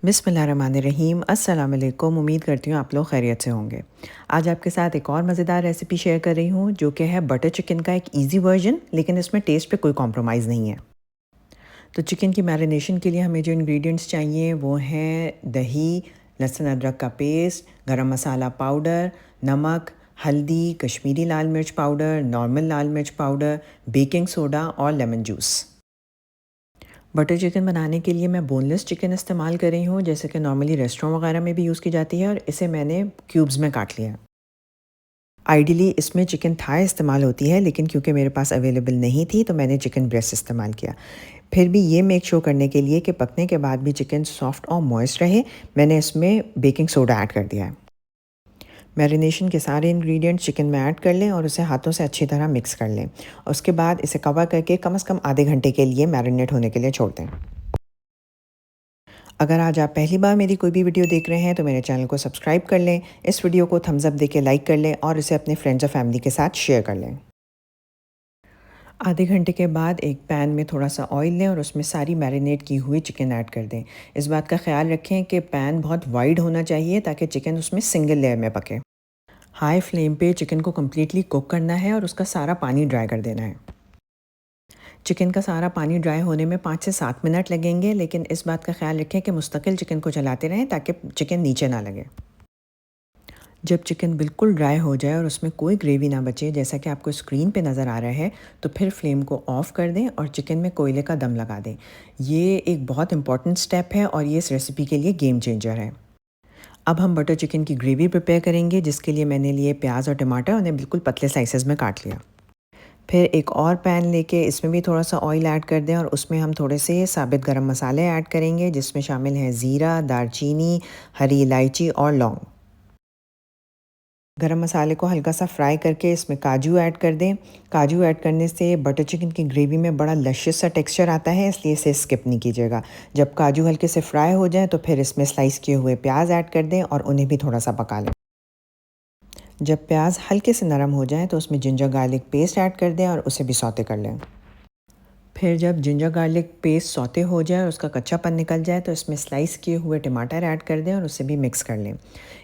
बिस्मिल्लाहिर्रहमानिर्रहीम। अस्सलाम वालेकुम। उम्मीद करती हूँ आप लोग खैरियत से होंगे। आज आपके साथ एक और मज़ेदार रेसिपी शेयर कर रही हूँ जो कि है बटर चिकन का एक इजी वर्जन, लेकिन इसमें टेस्ट पे कोई कॉम्प्रोमाइज़ नहीं है। तो चिकन की मैरिनेशन के लिए हमें जो इंग्रेडिएंट्स चाहिए वो हैं दही, लहसुन अदरक का पेस्ट, गरम मसाला पाउडर, नमक, हल्दी, कश्मीरी लाल मिर्च पाउडर, नॉर्मल लाल मिर्च पाउडर, बेकिंग सोडा और लेमन जूस। बटर चिकन बनाने के लिए मैं बोनलेस चिकन इस्तेमाल कर रही हूँ, जैसे कि नॉर्मली रेस्टोरेंट वगैरह में भी यूज़ की जाती है, और इसे मैंने क्यूब्स में काट लिया। आइडियली इसमें चिकन थाई इस्तेमाल होती है, लेकिन क्योंकि मेरे पास अवेलेबल नहीं थी तो मैंने चिकन ब्रेस्ट इस्तेमाल किया। फिर भी ये मेक श्योर करने के लिए कि पकने के बाद भी चिकन सॉफ्ट और मॉइस्ट रहे, मैंने इसमें बेकिंग सोडा ऐड कर दिया है। मैरिनेशन के सारे इंग्रेडिएंट्स चिकन में ऐड कर लें और उसे हाथों से अच्छी तरह मिक्स कर लें। उसके बाद इसे कवर करके कम से कम आधे घंटे के लिए मैरिनेट होने के लिए छोड़ दें। अगर आज आप पहली बार मेरी कोई भी वीडियो देख रहे हैं तो मेरे चैनल को सब्सक्राइब कर लें, इस वीडियो को थम्स अप देके लाइक कर लें और इसे अपने फ्रेंड्स और फैमिली के साथ शेयर कर लें। आधे घंटे के बाद एक पैन में थोड़ा सा ऑयल लें और उसमें सारी मैरिनेट की हुई चिकन ऐड कर दें। इस बात का ख्याल रखें कि पैन बहुत वाइड होना चाहिए ताकि चिकन उसमें सिंगल लेयर में पके। हाई फ्लेम पे चिकन को कम्प्लीटली कुक करना है और उसका सारा पानी ड्राई कर देना है। चिकन का सारा पानी ड्राई होने में 5 से 7 मिनट लगेंगे, लेकिन इस बात का ख्याल रखें कि मुस्तकिल चिकन को चलाते रहें ताकि चिकन नीचे ना लगे। जब चिकन बिल्कुल ड्राई हो जाए और उसमें कोई ग्रेवी ना बचे, जैसा कि आपको स्क्रीन पे नज़र आ रहा है, तो फिर फ्लेम को ऑफ़ कर दें और चिकन में कोयले का दम लगा दें। ये एक बहुत इंपॉर्टेंट स्टेप है और ये इस रेसिपी के लिए गेम चेंजर है। अब हम बटर चिकन की ग्रेवी प्रिपेयर करेंगे, जिसके लिए मैंने लिए प्याज और टमाटर, उन्हें बिल्कुल पतले स्लाइसेस में काट लिया। फिर एक और पैन लेके इसमें भी थोड़ा सा ऑयल ऐड कर दें और उसमें हम थोड़े से साबित गरम मसाले ऐड करेंगे, जिसमें शामिल हैं ज़ीरा, दालचीनी, हरी इलायची और लौंग। गरम मसाले को हल्का सा फ्राई करके इसमें काजू ऐड कर दें। काजू ऐड करने से बटर चिकन की ग्रेवी में बड़ा लशियस सा टेक्सचर आता है, इसलिए इसे स्किप नहीं कीजिएगा। जब काजू हल्के से फ्राई हो जाए तो फिर इसमें स्लाइस किए हुए प्याज ऐड कर दें और उन्हें भी थोड़ा सा पका लें। जब प्याज हल्के से नरम हो जाए तो उसमें जिंजर गार्लिक पेस्ट ऐड कर दें और उसे भी सौते कर लें। फिर जब जिंजर गार्लिक पेस्ट सौते हो जाए और उसका कच्चापन निकल जाए तो इसमें स्लाइस किए हुए टमाटर ऐड कर दें और उसे भी मिक्स कर लें।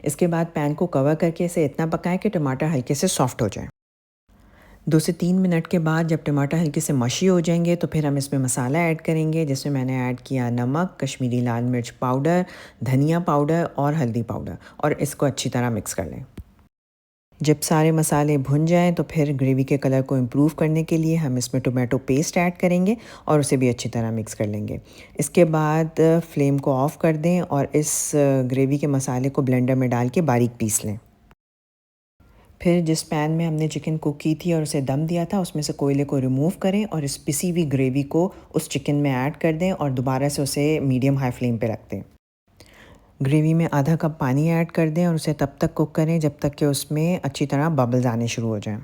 इसके बाद पैन को कवर करके इसे इतना पकाएं कि टमाटर हल्के से सॉफ्ट हो जाए। 2 से 3 मिनट के बाद जब टमाटर हल्के से मशी हो जाएंगे तो फिर हम इसमें मसाला ऐड करेंगे, जिसमें मैंने ऐड किया नमक, कश्मीरी लाल मिर्च पाउडर, धनिया पाउडर और हल्दी पाउडर, और इसको अच्छी तरह मिक्स कर लें। जब सारे मसाले भुन जाएं तो फिर ग्रेवी के कलर को इम्प्रूव करने के लिए हम इसमें टोमेटो पेस्ट ऐड करेंगे और उसे भी अच्छी तरह मिक्स कर लेंगे। इसके बाद फ्लेम को ऑफ़ कर दें और इस ग्रेवी के मसाले को ब्लेंडर में डाल के बारीक पीस लें। फिर जिस पैन में हमने चिकन कुक की थी और उसे दम दिया था, उसमें से कोयले को रिमूव करें और इस पिसी हुई ग्रेवी को उस चिकन में ऐड कर दें और दोबारा से उसे मीडियम हाई फ्लेम पे रख दें। ग्रेवी में आधा कप पानी ऐड कर दें और उसे तब तक कुक करें जब तक कि उसमें अच्छी तरह बबल्स आने शुरू हो जाएं।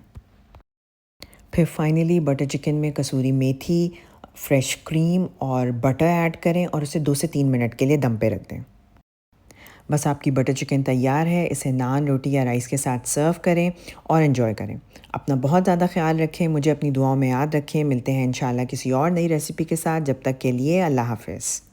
फिर फाइनली बटर चिकन में कसूरी मेथी, फ्रेश क्रीम और बटर ऐड करें और उसे 2 से 3 मिनट के लिए दम पे रख दें। बस आपकी बटर चिकन तैयार है। इसे नान, रोटी या राइस के साथ सर्व करें और एंजॉय करें। अपना बहुत ज़्यादा ख्याल रखें, मुझे अपनी दुआओं में याद रखें। मिलते हैं इंशाल्लाह किसी और नई रेसिपी के साथ। जब तक के लिए अल्लाह हाफ़िज़।